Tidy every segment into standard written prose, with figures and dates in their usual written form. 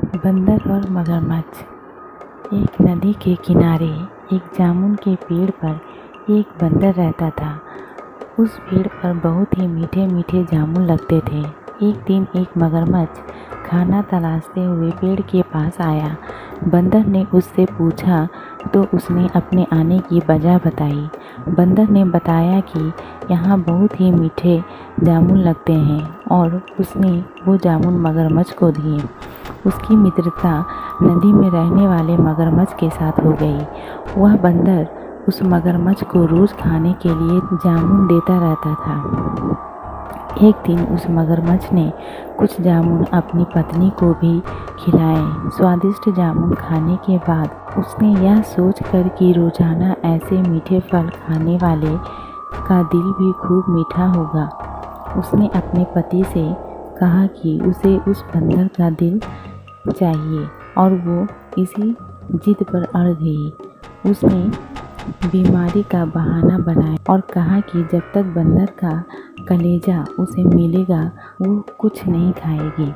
बंदर और मगरमच्छ। एक नदी के किनारे एक जामुन के पेड़ पर एक बंदर रहता था। उस पेड़ पर बहुत ही मीठे मीठे जामुन लगते थे। एक दिन एक मगरमच्छ खाना तलाशते हुए पेड़ के पास आया। बंदर ने उससे पूछा तो उसने अपने आने की वजह बताई। बंदर ने बताया कि यहाँ बहुत ही मीठे जामुन लगते हैं और उसने वो जामुन मगरमच्छ को दिए। उसकी मित्रता नदी में रहने वाले मगरमच्छ के साथ हो गई। वह बंदर उस मगरमच्छ को रोज़ खाने के लिए जामुन देता रहता था। एक दिन उस मगरमच्छ ने कुछ जामुन अपनी पत्नी को भी खिलाए। स्वादिष्ट जामुन खाने के बाद उसने यह सोचकर कि रोजाना ऐसे मीठे फल खाने वाले का दिल भी खूब मीठा होगा, उसने अपने पति से कहा कि उसे उस बंदर का दिल चाहिए और वो इसी जिद पर अड़ गई। उसने बीमारी का बहाना बनाया और कहा कि जब तक बंदर का कलेजा उसे मिलेगा वो कुछ नहीं खाएगी।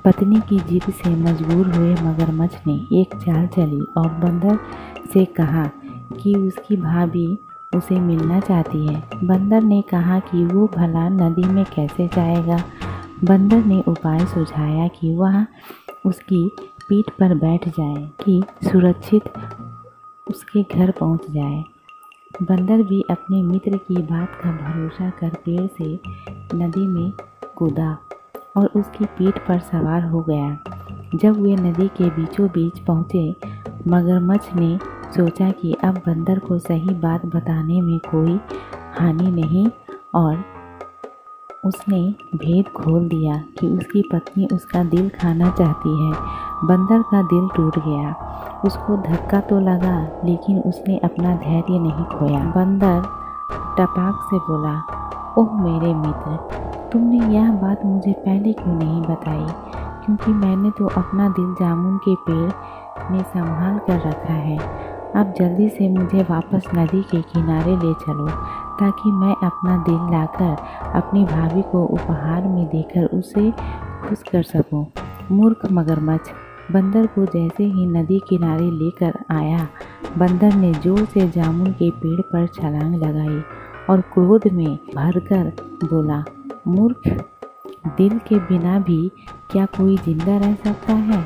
पत्नी की जिद से मजबूर हुए मगरमच्छ ने एक चाल चली और बंदर से कहा कि उसकी भाभी उसे मिलना चाहती है। बंदर ने कहा कि वो भला नदी में कैसे जाएगा। बंदर ने उपाय सुझाया कि वह उसकी पीठ पर बैठ जाए कि सुरक्षित उसके घर पहुंच जाए। बंदर भी अपने मित्र की बात का भरोसा कर पेड़ से नदी में कूदा और उसकी पीठ पर सवार हो गया। जब वे नदी के बीचों बीच पहुँचे, मगरमच्छ ने सोचा कि अब बंदर को सही बात बताने में कोई हानि नहीं और उसने भेद खोल दिया कि उसकी पत्नी उसका दिल खाना चाहती है। बंदर का दिल टूट गया। उसको धक्का तो लगा लेकिन उसने अपना धैर्य नहीं खोया। बंदर टपाक से बोला, ओह मेरे मित्र, तुमने यह बात मुझे पहले क्यों नहीं बताई? क्योंकि मैंने तो अपना दिल जामुन के पेड़ में संभाल कर रखा है। अब जल्दी से मुझे वापस नदी के किनारे ले चलो ताकि मैं अपना दिल लाकर अपनी भाभी को उपहार में देकर उसे खुश कर सकूं। मूर्ख मगरमच्छ बंदर को जैसे ही नदी किनारे लेकर आया, बंदर ने जोर से जामुन के पेड़ पर छलांग लगाई और क्रोध में भरकर बोला, मूर्ख, दिल के बिना भी क्या कोई जिंदा रह सकता है?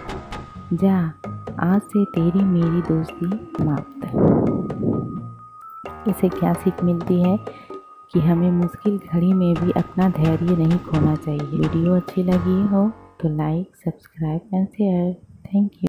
जा, आज से तेरी मेरी दोस्ती समाप्त। इसे क्या सीख मिलती है कि हमें मुश्किल घड़ी में भी अपना धैर्य नहीं खोना चाहिए। वीडियो अच्छी लगी हो तो like, subscribe and share. Thank you.